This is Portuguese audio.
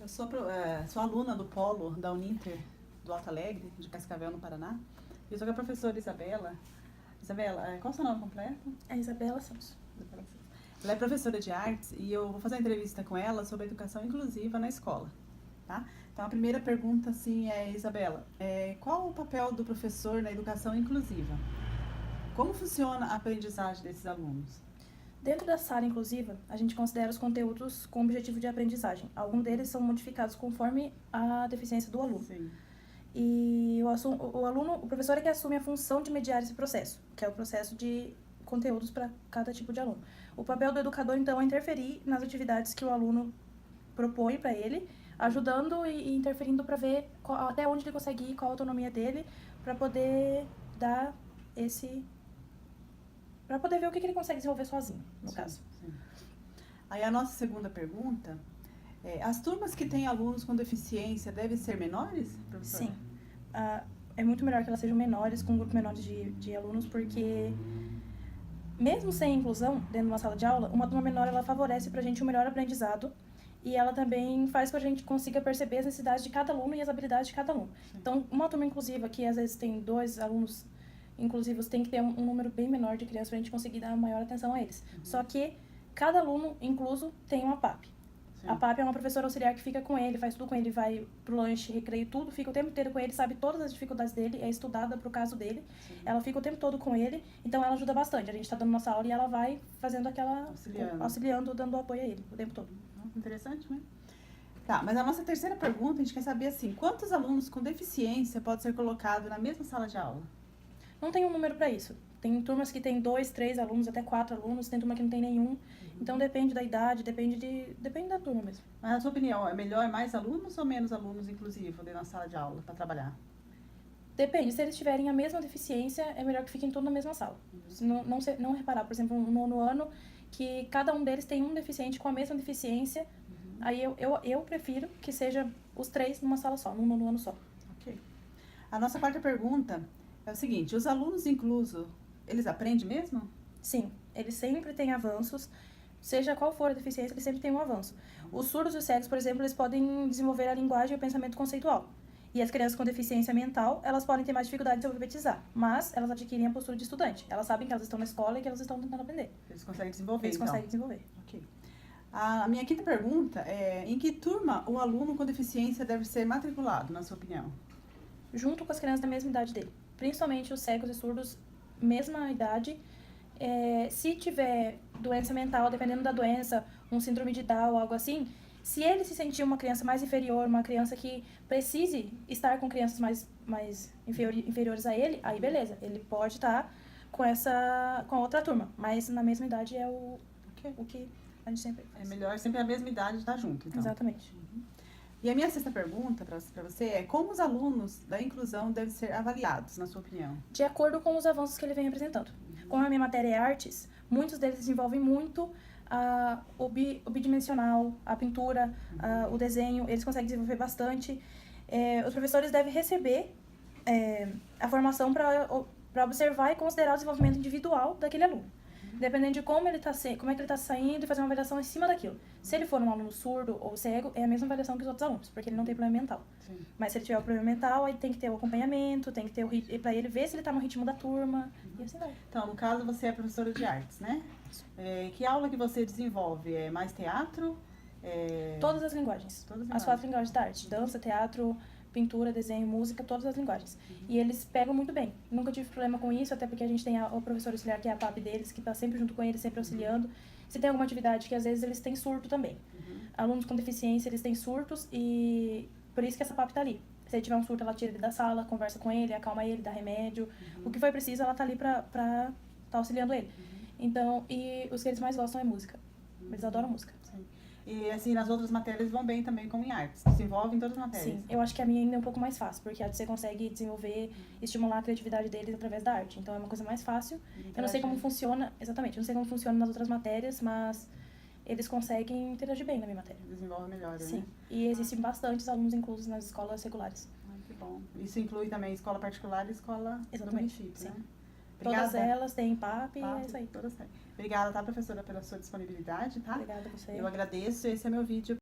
sou aluna do Polo da Uninter do Alto Alegre, de Cascavel, no Paraná. E eu sou com a professora Isabela. Isabela, qual é o seu nome completo? É Isabela Santos. Ela é professora de artes e eu vou fazer uma entrevista com ela sobre a educação inclusiva na escola, tá? Então, a primeira pergunta, assim, Isabela, qual o papel do professor na educação inclusiva? Como funciona a aprendizagem desses alunos? Dentro da sala inclusiva, a gente considera os conteúdos com objetivo de aprendizagem. Alguns deles são modificados conforme a deficiência do aluno. Sim. E o professor é que assume a função de mediar esse processo, que é o processo de conteúdos para cada tipo de aluno. O papel do educador, então, é interferir nas atividades que o aluno propõe para ele, ajudando e interferindo para ver até onde ele consegue ir, qual a autonomia dele, para poder dar para poder ver o que ele consegue desenvolver sozinho, no caso. Sim. Aí a nossa segunda pergunta as turmas que têm alunos com deficiência devem ser menores, professora? Sim. É muito melhor que elas sejam menores, com um grupo menor de alunos, porque mesmo sem inclusão dentro de uma sala de aula, uma turma menor ela favorece pra gente um melhor aprendizado e ela também faz com que a gente consiga perceber as necessidades de cada aluno e as habilidades de cada aluno. Sim. Então, uma turma inclusiva que às vezes tem 2 alunos inclusivos tem que ter um número bem menor de crianças pra gente conseguir dar maior atenção a eles. Uhum. Só que cada aluno incluso tem uma PAP. Sim. A PAP é uma professora auxiliar que fica com ele, faz tudo com ele, vai pro lanche, recreio, tudo, fica o tempo inteiro com ele, sabe todas as dificuldades dele, é estudada pro caso dele. Sim. Ela fica o tempo todo com ele, então ela ajuda bastante. A gente tá dando nossa aula e ela vai fazendo auxiliando, dando apoio a ele o tempo todo. Interessante, né? Tá, mas a nossa terceira pergunta, a gente quer saber assim, quantos alunos com deficiência pode ser colocado na mesma sala de aula? Não tem um número para isso. Tem turmas que tem 2, 3 alunos, até 4 alunos, tem turma que não tem nenhum. Então depende da idade, depende da turma mesmo. Mas na sua opinião, é melhor mais alunos ou menos alunos inclusive dentro da sala de aula para trabalhar? Depende, se eles tiverem a mesma deficiência, é melhor que fiquem todos na mesma sala. Não reparar, por exemplo, no nono ano, que cada um deles tem um deficiente com a mesma deficiência, aí eu prefiro que seja os 3 numa sala só, num nono ano só. Ok. A nossa quarta pergunta é o seguinte, os alunos inclusos, eles aprendem mesmo? Sim, eles sempre têm avanços, seja qual for a deficiência, eles sempre têm um avanço. Os surdos e os cegos, por exemplo, eles podem desenvolver a linguagem e o pensamento conceitual. E as crianças com deficiência mental, elas podem ter mais dificuldade de se alfabetizar, mas elas adquirem a postura de estudante. Elas sabem que elas estão na escola e que elas estão tentando aprender. Eles conseguem desenvolver, Eles conseguem desenvolver. Ok. A minha quinta pergunta é, em que turma o aluno com deficiência deve ser matriculado, na sua opinião? Junto com as crianças da mesma idade dele. Principalmente os cegos e surdos, mesma idade. Se tiver doença mental, dependendo da doença, um síndrome de Down ou algo assim, se ele se sentir uma criança mais inferior, uma criança que precise estar com crianças mais inferiores a ele, aí beleza, ele pode estar com a outra turma, mas na mesma idade é o que a gente sempre faz. É melhor sempre a mesma idade estar junto, então. Exatamente. E a minha sexta pergunta para você é, como os alunos da inclusão devem ser avaliados, na sua opinião? De acordo com os avanços que ele vem apresentando. Como a minha matéria é artes, muitos deles desenvolvem muito o bidimensional, a pintura, o desenho, eles conseguem desenvolver bastante. Os professores devem receber a formação para observar e considerar o desenvolvimento individual daquele aluno. Dependendo de como é que ele está saindo e fazer uma avaliação em cima daquilo. Se ele for um aluno surdo ou cego, é a mesma avaliação que os outros alunos, porque ele não tem problema mental. Sim. Mas se ele tiver o problema mental, aí tem que ter o acompanhamento, tem que ter para ele ver se ele está no ritmo da turma, e assim vai. Então, no caso, você é professora de artes, né? Que aula que você desenvolve? É mais teatro? Todas as linguagens. As 4 linguagens da arte. Dança, teatro, pintura, desenho, música, todas as linguagens. E eles pegam muito bem. Nunca tive problema com isso, até porque a gente tem o professor auxiliar, que é a PAP deles, que está sempre junto com eles, sempre auxiliando. Se tem alguma atividade que às vezes eles têm surto também. Alunos com deficiência, eles têm surtos e por isso que essa PAP está ali. Se ele tiver um surto, ela tira ele da sala, conversa com ele, acalma ele, dá remédio. O que for preciso, ela está ali para estar auxiliando ele. Então, e os que eles mais gostam é música. Eles adoram música. Sim. E assim, nas outras matérias vão bem também, como em artes. Se envolve em todas as matérias. Sim, eu acho que a minha ainda é um pouco mais fácil, porque a você consegue desenvolver, estimular a criatividade deles através da arte. Então é uma coisa mais fácil. Eu não sei como funciona, exatamente, eu não sei como funciona nas outras matérias, mas eles conseguem interagir bem na minha matéria. Desenvolve melhor, Sim, né? e existem bastantes alunos inclusos nas escolas regulares. Que bom. Isso inclui também escola particular e escola do município, sim. né? Todas elas têm PAP e é isso aí. Todas têm. Obrigada, tá, professora, pela sua disponibilidade, tá? Obrigada a você. Eu agradeço. Esse é meu vídeo.